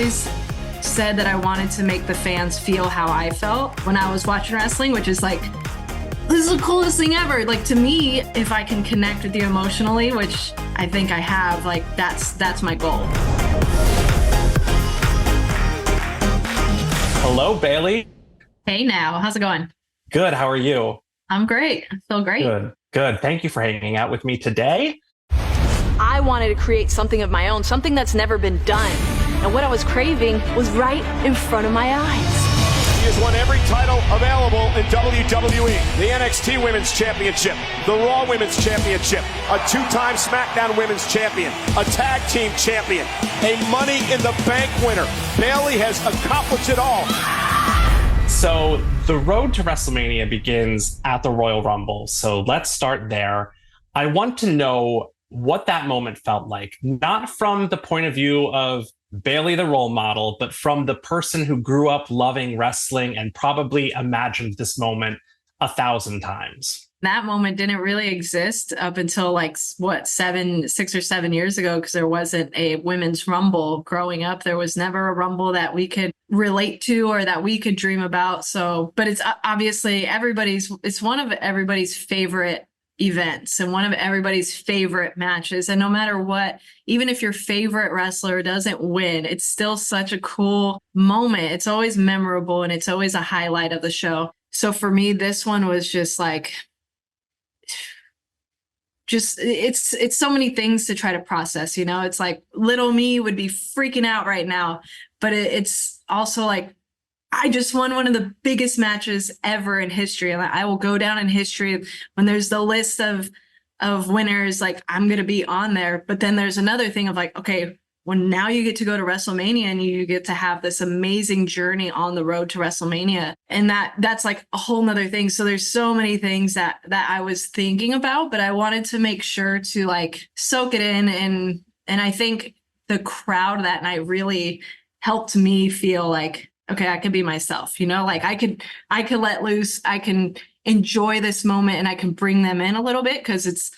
always said that I wanted to make the fans feel how I felt when I was watching wrestling, which is like, this is the coolest thing ever. Like, to me, if I can connect with you emotionally, which I think I have, like, that's my goal. Hello, Bayley. Hey now, how's it going? Good. How are you? I'm great. I feel great. Good. Good. Thank you for hanging out with me today. I wanted to create something of my own, something that's never been done. And what I was craving was right in front of my eyes. He has won every title available in WWE. The NXT Women's Championship, the Raw Women's Championship, a two-time SmackDown Women's Champion, a Tag Team Champion, a Money in the Bank winner. Bayley has accomplished it all. So the road to WrestleMania begins at the Royal Rumble. So let's start there. I want to know what that moment felt like, not from the point of view of Bayley, the role model, but from the person who grew up loving wrestling and probably imagined this moment 1,000 times. That moment didn't really exist up until like, what, 6 or 7 years ago, because there wasn't a women's rumble growing up. There was never a rumble that we could relate to or that we could dream about. So, but it's obviously it's one of everybody's favorite events and one of everybody's favorite matches. And no matter what, even if your favorite wrestler doesn't win, it's still such a cool moment. It's always memorable and it's always a highlight of the show. So for me, this one was just like, it's so many things to try to process, you know. It's like little me would be freaking out right now, but it's also like, I just won one of the biggest matches ever in history. And I will go down in history when there's the list of winners, like I'm going to be on there. But then there's another thing of like, okay, when now you get to go to WrestleMania and you get to have this amazing journey on the road to WrestleMania. And that's like a whole nother thing. So there's so many things that I was thinking about, but I wanted to make sure to like soak it in. And I think the crowd that night really helped me feel like, okay, I could be myself, you know, like I could let loose, I can enjoy this moment and I can bring them in a little bit, because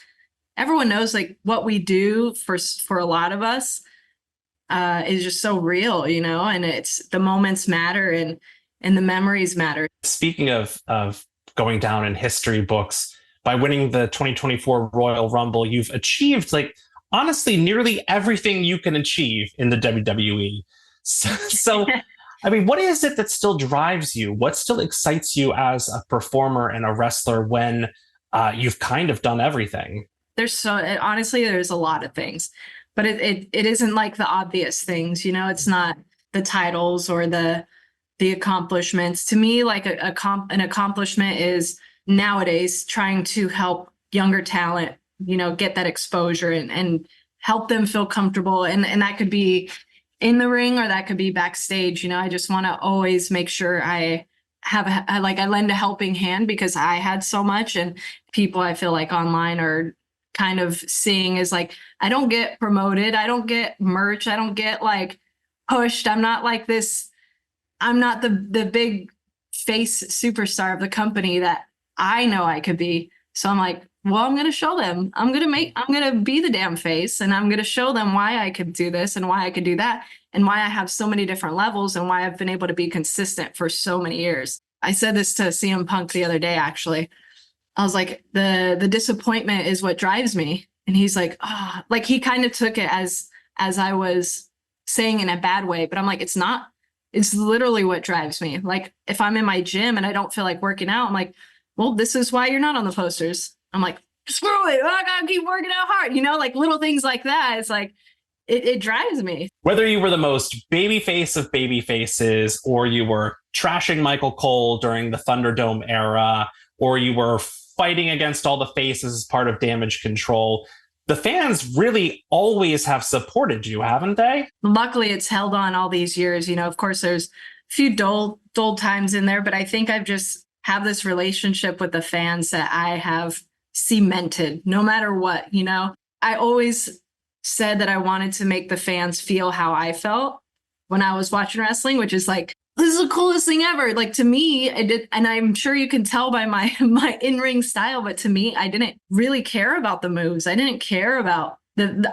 everyone knows like what we do for a lot of us is just so real, you know, and it's the moments matter and the memories matter. Speaking of going down in history books, by winning the 2024 Royal Rumble, you've achieved like honestly nearly everything you can achieve in the WWE. So I mean, what is it that still drives you? What still excites you as a performer and a wrestler when you've kind of done everything? Honestly, there's a lot of things, but it isn't like the obvious things, you know. It's not the titles or the accomplishments. To me, like an accomplishment is nowadays trying to help younger talent, you know, get that exposure and help them feel comfortable. And that could be in the ring or that could be backstage. You know, I just want to always make sure I lend a helping hand, because I had so much, and people I feel like online are kind of seeing is like, I don't get promoted, I don't get merch, I don't get like pushed. I'm not like this. I'm not the big face superstar of the company that I know I could be. So I'm like, well, I'm going to show them. I'm going to be the damn face, and I'm going to show them why I could do this and why I could do that and why I have so many different levels and why I've been able to be consistent for so many years. I said this to CM Punk the other day, actually. I was like, the disappointment is what drives me. And he's like, oh, like he kind of took it as I was saying in a bad way, but I'm like, it's not. It's literally what drives me. Like if I'm in my gym and I don't feel like working out, I'm like, well, this is why you're not on the posters. I'm like, screw it, I gotta keep working out hard, you know, like little things like that. It's like it drives me. Whether you were the most babyface of baby faces, or you were trashing Michael Cole during the Thunderdome era, or you were fighting against all the faces as part of Damage Control, the fans really always have supported you, haven't they? Luckily, it's held on all these years. You know, of course, there's a few dull times in there, but I think I've just have this relationship with the fans that I have cemented no matter what, you know. I always said that I wanted to make the fans feel how I felt when I was watching wrestling, which is like, this is the coolest thing ever. Like to me, I did, and I'm sure you can tell by my in-ring style, but to me, I didn't really care about the moves. I didn't care about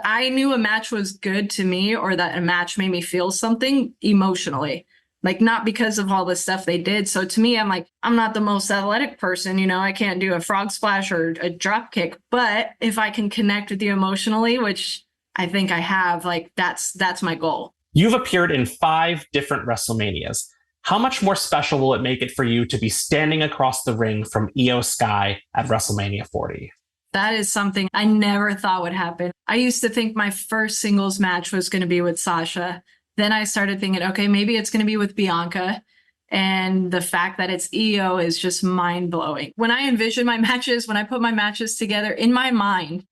I knew a match was good to me, or that a match made me feel something emotionally, like not because of all the stuff they did. So to me, I'm like, I'm not the most athletic person, I can't do a frog splash or a drop kick, but if I can connect with you emotionally, which I think I have, like that's my goal. You've appeared in 5 different WrestleManias. How much more special will it make it for you to be standing across the ring from IYO SKY at WrestleMania 40? That is something I never thought would happen. I used to think my first singles match was going to be with Sasha. Then I started thinking, okay, maybe it's going to be with Bianca. And the fact that it's IYO is just mind blowing. When I envision my matches, when I put my matches together in my mind,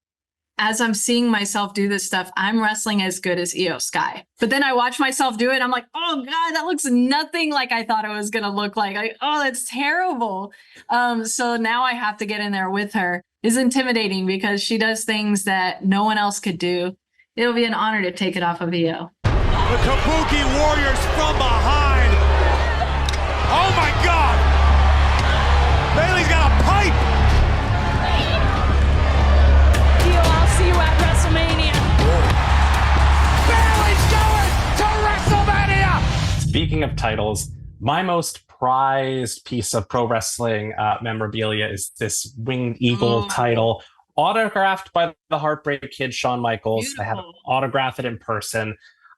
as I'm seeing myself do this stuff, I'm wrestling as good as IYO SKY. But then I watch myself do it. I'm like, oh God, that looks nothing like I thought it was going to look like. Oh, that's terrible. So now I have to get in there with her. It's intimidating because she does things that no one else could do. It'll be an honor to take it off of IYO. The Kabuki Warriors from behind. Oh my God! Bayley's got a pipe! IYO, I'll see you at WrestleMania. Bayley's going to WrestleMania! Speaking of titles, my most prized piece of pro wrestling memorabilia is this Winged Eagle title, autographed by the Heartbreak Kid, Shawn Michaels. Beautiful. I had to autograph it in person.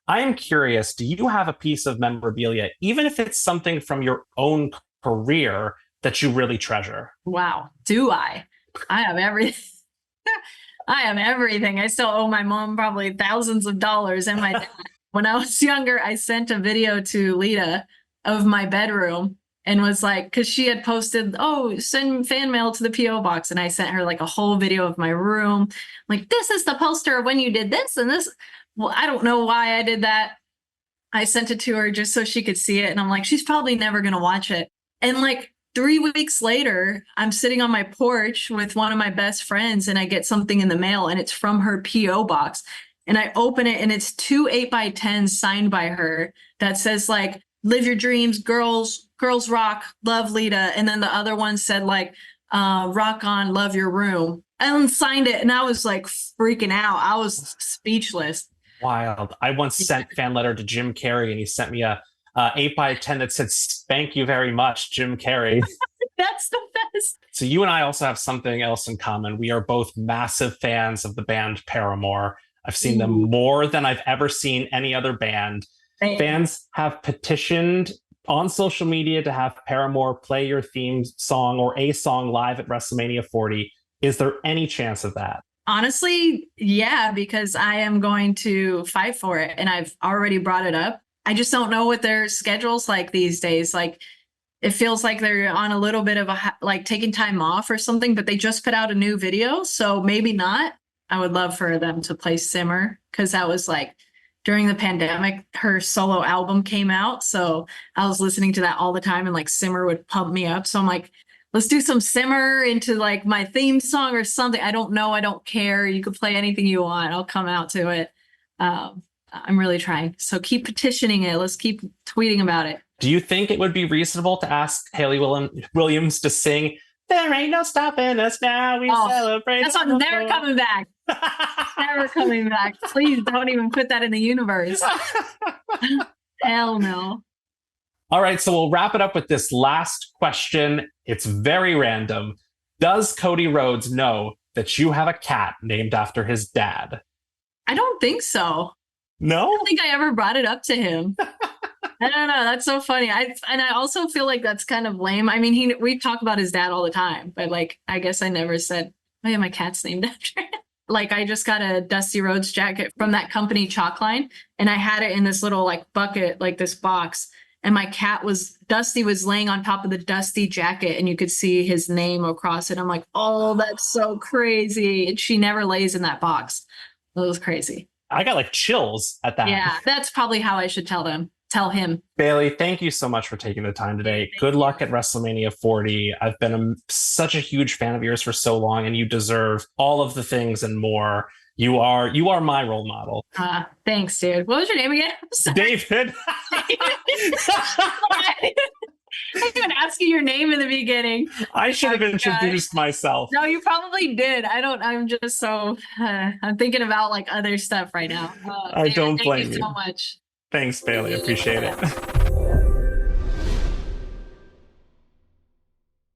I am curious, do you have a piece of memorabilia, even if it's something from your own career, that you really treasure? Wow. Do I? I have everything. I have everything. I still owe my mom probably thousands of dollars and my dad. When I was younger, I sent a video to Lita of my bedroom and was like, because she had posted, oh, send fan mail to the P.O. box. And I sent her like a whole video of my room. Like, this is the poster of when you did this and this. Well, I don't know why I did that. I sent it to her just so she could see it. And I'm like, she's probably never going to watch it. And like 3 weeks later, I'm sitting on my porch with one of my best friends and I get something in the mail and it's from her P.O. box. And I open it and it's 2 8x10s signed by her that says like, live your dreams, girls rock, love Lita. And then the other one said like, rock on, love your room. And signed it. And I was like freaking out. I was speechless. Wild. I once sent fan letter to Jim Carrey and he sent me a 8x10 that said, thank you very much, Jim Carrey. That's the best. So you and I also have something else in common. We are both massive fans of the band Paramore. I've seen them more than I've ever seen any other band. Fans have petitioned on social media to have Paramore play your theme song or a song live at WrestleMania 40. Is there any chance of that? Honestly, yeah, because I am going to fight for it. And I've already brought it up. I just don't know what their schedule's like these days. Like, it feels like they're on a little bit of like taking time off or something, but they just put out a new video. So maybe not. I would love for them to play Simmer because that was like during the pandemic, her solo album came out. So I was listening to that all the time and like Simmer would pump me up. So I'm like, let's do some Simmer into like my theme song or something. I don't know. I don't care. You can play anything you want. I'll come out to it. I'm really trying. So keep petitioning it. Let's keep tweeting about it. Do you think it would be reasonable to ask Haley Williams to sing "There Ain't No Stopping Us Now, We Celebrate"? That's not never coming back. Never coming back. Please don't even put that in the universe. Hell no. All right, so we'll wrap it up with this last question. It's very random. Does Cody Rhodes know that you have a cat named after his dad? I don't think so. No? I don't think I ever brought it up to him. I don't know. That's so funny. I also feel like that's kind of lame. I mean, we talk about his dad all the time, but like, I guess I never said, oh yeah, my cat's named after him. Like, I just got a Dusty Rhodes jacket from that company Chalkline, and I had it in this little like bucket, like this box. And my cat Dusty was laying on top of the Dusty jacket and you could see his name across it. I'm like, oh, that's so crazy. And she never lays in that box. It was crazy. I got like chills at that. Yeah, that's probably how I should tell him. Bayley, thank you so much for taking the time today. Good luck at WrestleMania 40. I've been such a huge fan of yours for so long, and you deserve all of the things and more. You are my role model. Thanks, dude. What was your name again? David. didn't even ask you your name in the beginning. I should have Oh my introduced myself. No, you probably did. I'm just so, I'm thinking about like other stuff right now. I don't Thank blame you so you. much. Thanks, Bailey. Appreciate it.